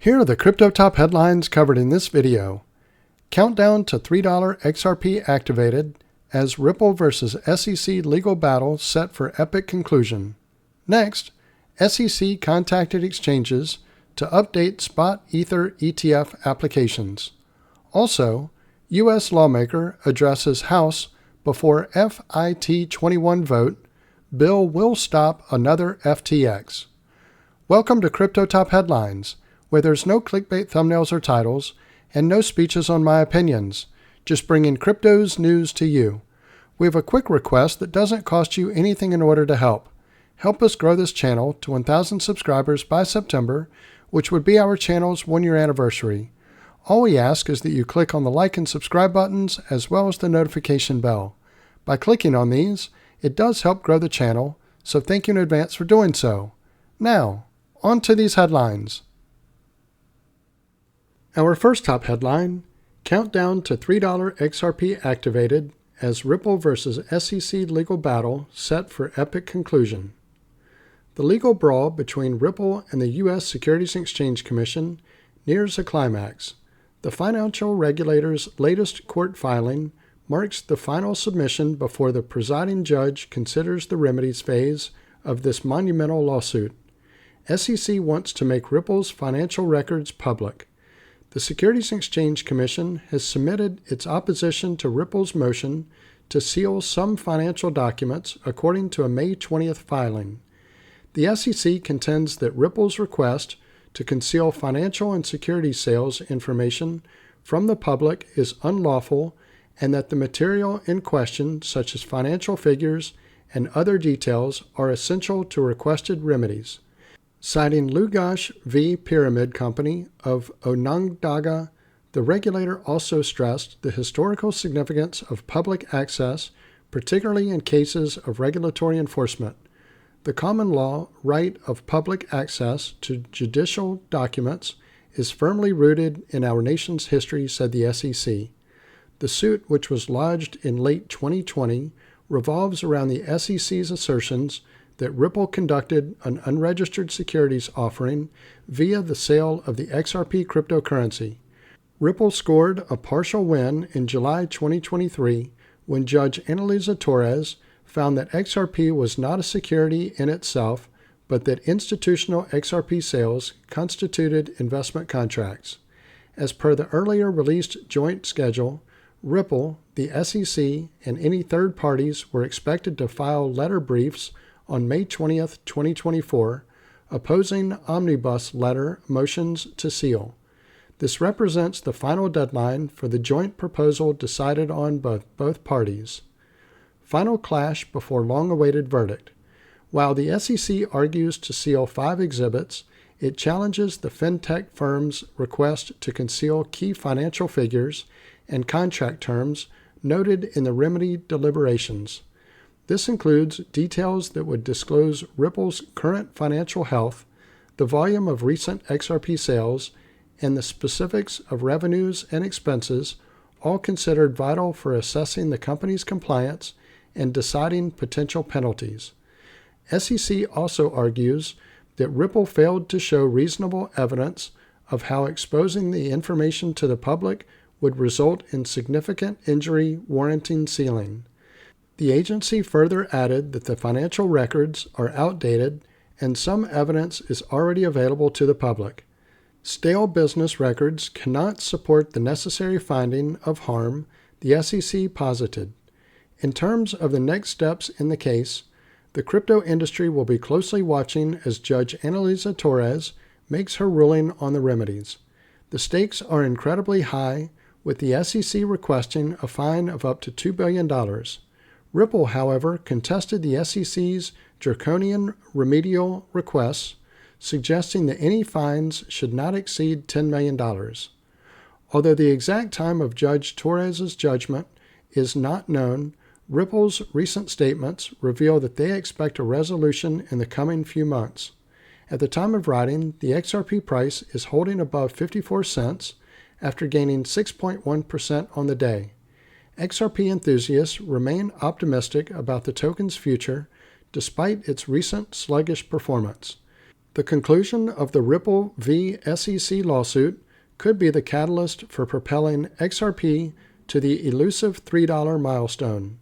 Here are the crypto top headlines covered in this video. Countdown to $3 XRP activated as Ripple vs. SEC legal battle set for epic conclusion. Next, SEC contacted exchanges to update spot Ether ETF applications. Also, U.S. Lawmaker addresses House before FIT21 vote. Bill will stop another FTX. Welcome to Crypto Top Headlines, where there's no clickbait thumbnails or titles, and no speeches on my opinions, just bringing crypto's news to you. We have a quick request that doesn't cost you anything in order to help. Help us grow this channel to 1,000 subscribers by September, which would be our channel's 1-year anniversary. All we ask is that you click on the like and subscribe buttons as well as the notification bell. By clicking on these, it does help grow the channel, so thank you in advance for doing so. Now, on to these headlines. Our first top headline, countdown to $3 XRP activated as Ripple vs. SEC legal battle set for epic conclusion. The legal brawl between Ripple and the U.S. Securities and Exchange Commission nears a climax. The financial regulator's latest court filing marks the final submission before the presiding judge considers the remedies phase of this monumental lawsuit. SEC wants to make Ripple's financial records public. The Securities and Exchange Commission has submitted its opposition to Ripple's motion to seal some financial documents according to a May 20th filing. The SEC contends that Ripple's request to conceal financial and securities sales information from the public is unlawful and that the material in question, such as financial figures and other details, are essential to requested remedies. Citing Lugash v. Pyramid Company of Onondaga, the regulator also stressed the historical significance of public access, particularly in cases of regulatory enforcement. The common law right of public access to judicial documents is firmly rooted in our nation's history, said the SEC. The suit, which was lodged in late 2020, revolves around the SEC's assertions that Ripple conducted an unregistered securities offering via the sale of the XRP cryptocurrency. Ripple scored a partial win in July 2023 when Judge Annalisa Torres found that XRP was not a security in itself, but that institutional XRP sales constituted investment contracts. As per the earlier released joint schedule, Ripple, the SEC, and any third parties were expected to file letter briefs on May 20th, 2024, opposing omnibus letter motions to seal. This represents the final deadline for the joint proposal decided on by both parties. Final clash before long-awaited verdict. While the SEC argues to seal 5 exhibits, it challenges the fintech firm's request to conceal key financial figures and contract terms noted in the remedy deliberations. This includes details that would disclose Ripple's current financial health, the volume of recent XRP sales, and the specifics of revenues and expenses, all considered vital for assessing the company's compliance and deciding potential penalties. SEC also argues that Ripple failed to show reasonable evidence of how exposing the information to the public would result in significant injury warranting sealing. The agency further added that the financial records are outdated and some evidence is already available to the public. Stale business records cannot support the necessary finding of harm, the SEC posited. In terms of the next steps in the case, the crypto industry will be closely watching as Judge Annalisa Torres makes her ruling on the remedies. The stakes are incredibly high, with the SEC requesting a fine of up to $2 billion. Ripple, however, contested the SEC's draconian remedial requests, suggesting that any fines should not exceed $10 million. Although the exact time of Judge Torres's judgment is not known, Ripple's recent statements reveal that they expect a resolution in the coming few months. At the time of writing, the XRP price is holding above 54 cents after gaining 6.1% on the day. XRP enthusiasts remain optimistic about the token's future despite its recent sluggish performance. The conclusion of the Ripple v. SEC lawsuit could be the catalyst for propelling XRP to the elusive $3 milestone.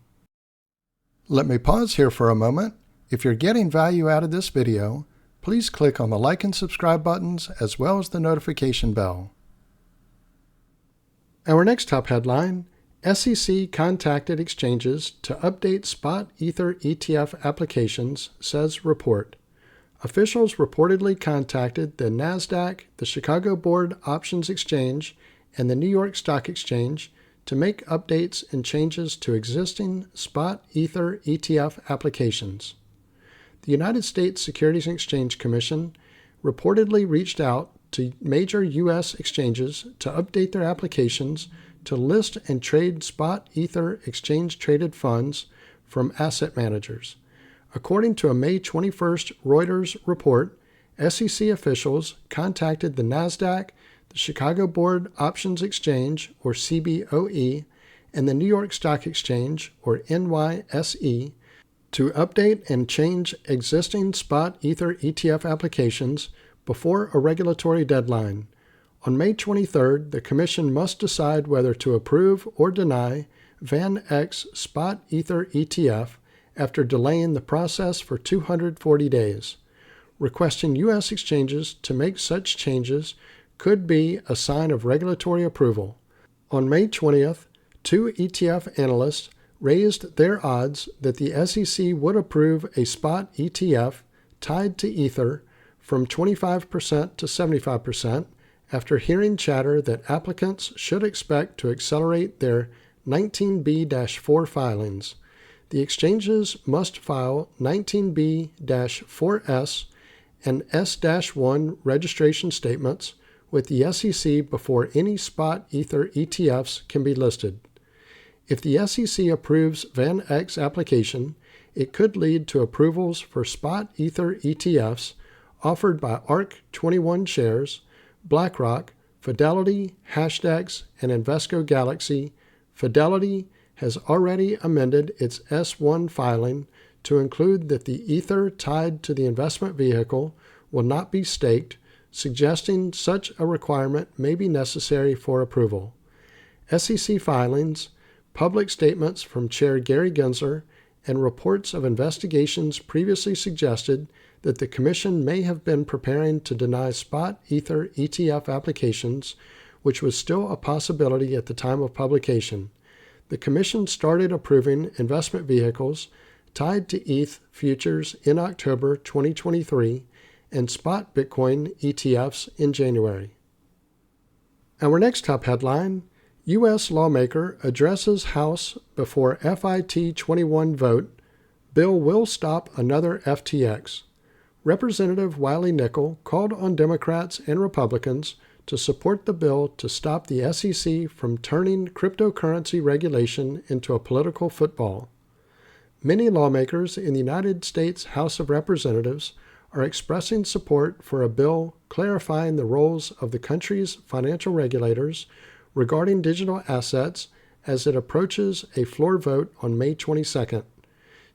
Let me pause here for a moment. If you're getting value out of this video, please click on the like and subscribe buttons as well as the notification bell. Our next top headline, SEC contacted exchanges to update spot Ether ETF applications, says report. Officials reportedly contacted the NASDAQ, the Chicago Board Options Exchange, and the New York Stock Exchange to make updates and changes to existing spot Ether ETF applications. The United States Securities and Exchange Commission reportedly reached out to major U.S. exchanges to update their applications to list and trade spot Ether exchange-traded funds from asset managers. According to a May 21st Reuters report, SEC officials contacted the NASDAQ, the Chicago Board Options Exchange, or CBOE, and the New York Stock Exchange, or NYSE, to update and change existing spot Ether ETF applications before a regulatory deadline. On May 23rd, the Commission must decide whether to approve or deny VanEck's spot Ether ETF after delaying the process for 240 days. Requesting U.S. exchanges to make such changes could be a sign of regulatory approval. On May 20th, two ETF analysts raised their odds that the SEC would approve a spot ETF tied to Ether from 25% to 75% after hearing chatter that applicants should expect to accelerate their 19B-4 filings. The exchanges must file 19B-4S and S-1 registration statements with the SEC before any spot Ether ETFs can be listed. If the SEC approves VanEck's application, it could lead to approvals for spot Ether ETFs offered by ARK21 Shares, BlackRock, Fidelity, Hashdex, and Invesco Galaxy. Fidelity has already amended its S-1 filing to include that the Ether tied to the investment vehicle will not be staked, suggesting such a requirement may be necessary for approval. SEC filings, public statements from Chair Gary Gensler, and reports of investigations previously suggested that the Commission may have been preparing to deny spot Ether ETF applications, which was still a possibility at the time of publication. The Commission started approving investment vehicles tied to ETH futures in October 2023 and spot Bitcoin ETFs in January. Our next top headline, U.S. Lawmaker addresses House before FIT21 vote, bill will stop another FTX. Representative Wiley Nickel called on Democrats and Republicans to support the bill to stop the SEC from turning cryptocurrency regulation into a political football. Many lawmakers in the United States House of Representatives are expressing support for a bill clarifying the roles of the country's financial regulators regarding digital assets as it approaches a floor vote on May 22nd.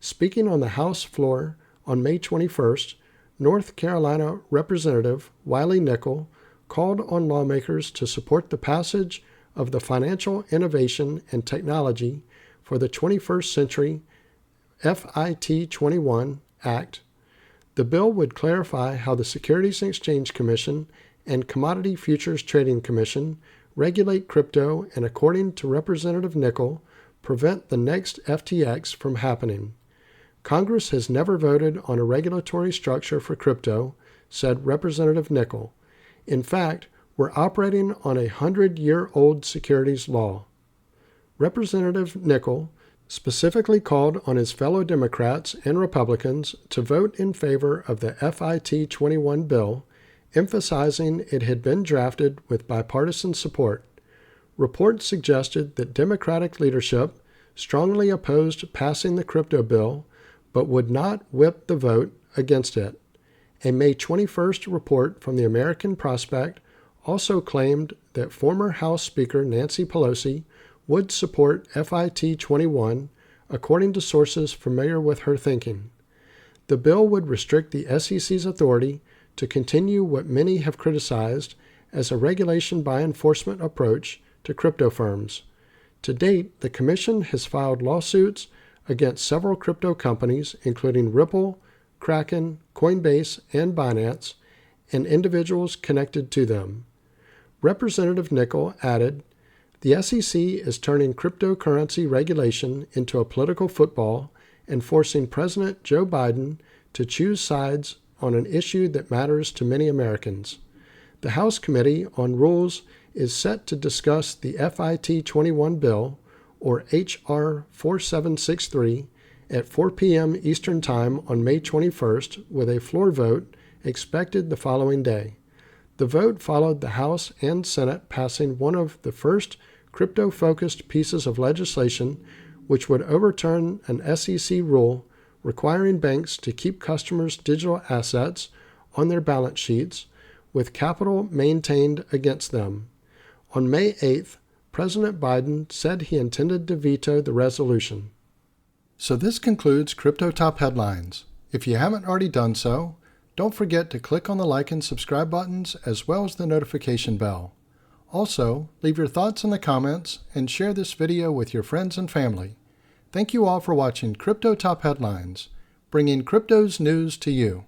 Speaking on the House floor on May 21st, North Carolina Representative Wiley Nickel called on lawmakers to support the passage of the Financial Innovation and Technology for the 21st Century FIT21 Act. The bill would clarify how the Securities and Exchange Commission and Commodity Futures Trading Commission regulate crypto and, according to Representative Nickel, prevent the next FTX from happening. Congress has never voted on a regulatory structure for crypto, said Representative Nickel. In fact, we're operating on a 100-year-old securities law. Representative Nickel specifically called on his fellow Democrats and Republicans to vote in favor of the FIT21 bill, emphasizing it had been drafted with bipartisan support. Reports suggested that Democratic leadership strongly opposed passing the crypto bill, but would not whip the vote against it. A May 21st report from the American Prospect also claimed that former House Speaker Nancy Pelosi would support FIT21, according to sources familiar with her thinking. The bill would restrict the SEC's authority to continue what many have criticized as a regulation by enforcement approach to crypto firms. To date, the Commission has filed lawsuits against several crypto companies, including Ripple, Kraken, Coinbase, and Binance, and individuals connected to them. Representative Nickel added, "The SEC is turning cryptocurrency regulation into a political football and forcing President Joe Biden to choose sides on an issue that matters to many Americans." The House Committee on Rules is set to discuss the FIT 21 bill, or HR 4763, at 4 p.m. Eastern Time on May 21st, with a floor vote expected the following day. The vote followed the House and Senate passing one of the first crypto-focused pieces of legislation which would overturn an SEC rule requiring banks to keep customers' digital assets on their balance sheets, with capital maintained against them. On May 8th, President Biden said he intended to veto the resolution. So this concludes Crypto Top Headlines. If you haven't already done so, don't forget to click on the like and subscribe buttons as well as the notification bell. Also, leave your thoughts in the comments and share this video with your friends and family. Thank you all for watching Crypto Top Headlines, bringing crypto's news to you.